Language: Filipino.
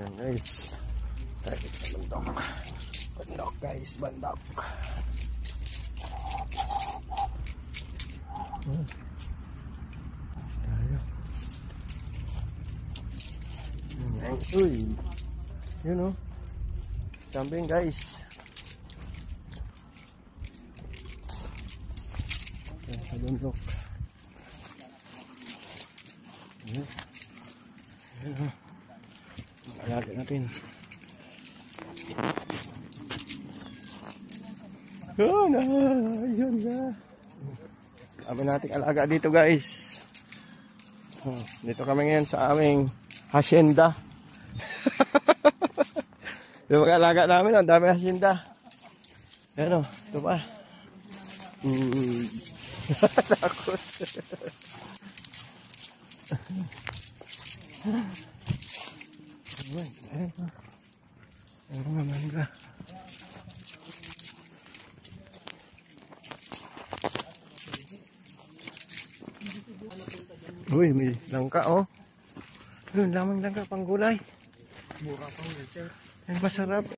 Yan guys. Tayo sa bandok. Bandok guys, bandok. Tayo. Uy. Yun o. Camping guys. Yan sa bandok. Yan. Yan o. Alagay natin. Oh, na, yun na. Kami nating alaga dito guys. Dito kami ngayon sa aming hacienda. Yung mga alaga namin, ang dami hacienda. Ayan o, ito pa. Takot. Ayan mga mangga. Uy, may langka oh. Yun, lamang langka pang gulay. Mura pang sir. Ay, masarap.